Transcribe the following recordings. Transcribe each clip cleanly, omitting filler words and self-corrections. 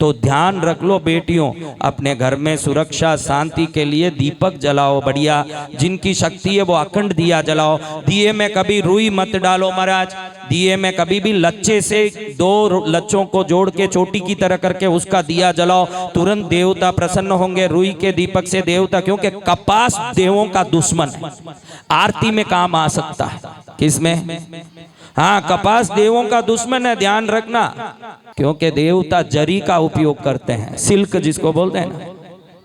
तो ध्यान रख लो बेटियों, अपने घर में सुरक्षा शांति के लिए दीपक जलाओ बढ़िया, जिनकी शक्ति है वो अखंड दिया जलाओ। दिए में कभी रुई मत डालो महाराज, दिए में कभी भी लच्छे से 2 लच्छों को जोड़ के चोटी की तरह करके उसका दिया जलाओ, तुरंत देवता प्रसन्न होंगे। रुई के दीपक से देवता, क्योंकि कपास देवों का दुश्मन है, आरती में काम आ सकता है। किसमें? हाँ, कपास देवों का दुश्मन है, ध्यान रखना, क्योंकि देवता जरी का उपयोग करते हैं, सिल्क जिसको बोलते हैं ना,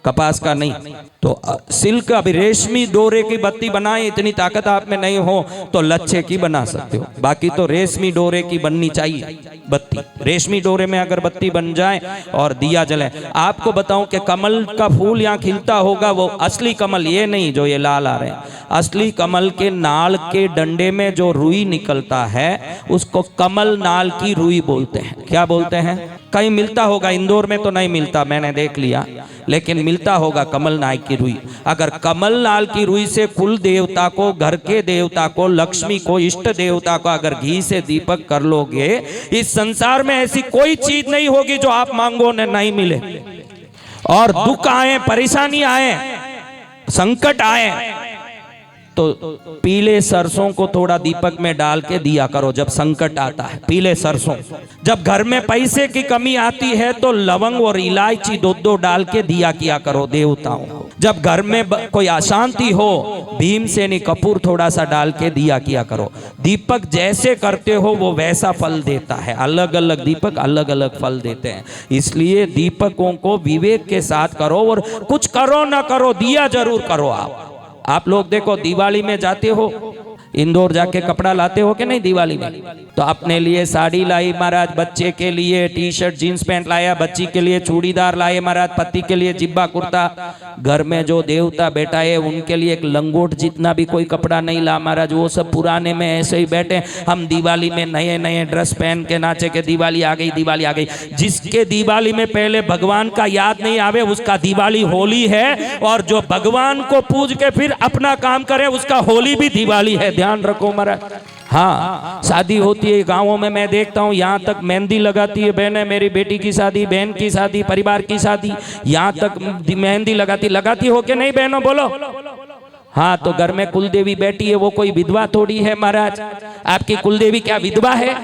कपास का नहीं। तो सिल्क, अभी रेशमी डोरे की बत्ती बनाए, इतनी ताकत आप में नहीं हो तो लच्छे की बना सकते हो, बाकी तो रेशमी डोरे की बननी चाहिए बत्ती। रेशमी डोरे में अगर बत्ती बन जाए और दिया जले। आपको बताऊं कि कमल का फूल यहाँ खिलता होगा, वो असली कमल ये नहीं जो ये लाल आ रहे हैं, असली कमल के नाल के डंडे में जो रुई निकलता है उसको कमल नाल की रुई बोलते हैं। क्या बोलते हैं? कहीं मिलता होगा, इंदौर में तो नहीं मिलता, मैंने देख लिया, लेकिन मिलता होगा कमल नाल की रुई। अगर कमल नाल की रुई से कुल देवता को, घर के देवता को, लक्ष्मी को, इष्ट देवता को अगर घी से दीपक कर लोगे, इस संसार में ऐसी कोई चीज नहीं होगी जो आप मांगो ने नहीं मिले। और दुख आए, परेशानी आए, संकट आए, तो पीले सरसों को थोड़ा दीपक में डाल के दिया करो जब संकट आता है, पीले सरसों। जब घर में पैसे की कमी आती है तो लवंग और इलायची 2-2 डाल के दिया किया करो देवताओं को। जब घर में कोई अशांति हो, भीमसेनी कपूर थोड़ा सा डाल के दिया किया करो। दीपक जैसे करते हो वो वैसा फल देता है, अलग अलग दीपक अलग अलग फल देते हैं, इसलिए दीपकों को विवेक के साथ करो। और कुछ करो ना करो, दिया जरूर करो। आप लोग देखो, दिवाली में जाते हो, इंदौर जाके कपड़ा लाते हो कि नहीं दिवाली में? तो अपने लिए साड़ी लाई महाराज, बच्चे के लिए टी शर्ट जीन्स पैंट लाया, बच्ची के लिए चूड़ीदार लाए महाराज, पति के लिए जिब्बा कुर्ता। घर में जो देवता बैठा है उनके लिए एक लंगोट जितना भी कोई कपड़ा नहीं ला महाराज, वो सब पुराने में ऐसे ही बैठे। हम दिवाली में नए नए ड्रेस पहन के नाचे के दिवाली आ गई, दिवाली आ गई। जिसके दिवाली में पहले भगवान का याद नहीं आवे उसका दिवाली होली है, और जो भगवान को पूज के फिर अपना काम करे उसका होली भी दिवाली है, ध्यान रखो महाराज। हाँ, शादी होती है गांवों में, मैं देखता हूँ यहाँ तक मेहंदी लगाती है बहनें, मेरी बेटी की शादी, बहन की शादी, परिवार की शादी, यहाँ तक मेहंदी लगाती हो कि नहीं बहनों, बोलो। हाँ, तो घर में कुलदेवी बैठी है, वो कोई विधवा थोड़ी है महाराज। आपकी कुलदेवी क्या विधवा है?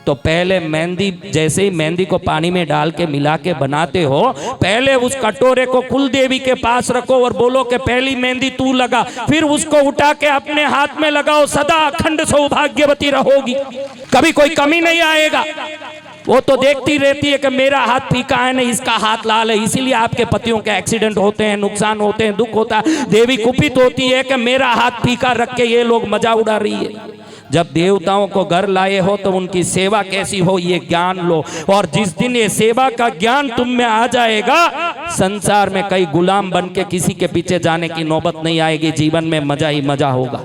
तो पहले मेहंदी, जैसे ही मेहंदी को पानी में डाल के मिला के बनाते हो, पहले उस कटोरे को कुलदेवी के पास रखो और बोलो कि पहली मेहंदी तू लगा, फिर उसको उठा के अपने हाथ में लगाओ, सदा अखंड सौभाग्यवती रहोगी, कभी कोई कमी नहीं आएगा। वो तो देखती रहती है कि मेरा हाथ फीका है नहीं, इसका हाथ लाल है, इसीलिए आपके पतियों के एक्सीडेंट होते हैं, नुकसान होते हैं, दुख होता है। देवी कुपित होती है कि मेरा हाथ फीका रख के ये लोग मजा उड़ा रही है। जब देवताओं को घर लाए हो तो उनकी सेवा कैसी हो ये ज्ञान लो, और जिस दिन ये सेवा का ज्ञान तुम में आ जाएगा, संसार में कई गुलाम बन के किसी के पीछे जाने की नौबत नहीं आएगी, जीवन में मजा ही मजा होगा।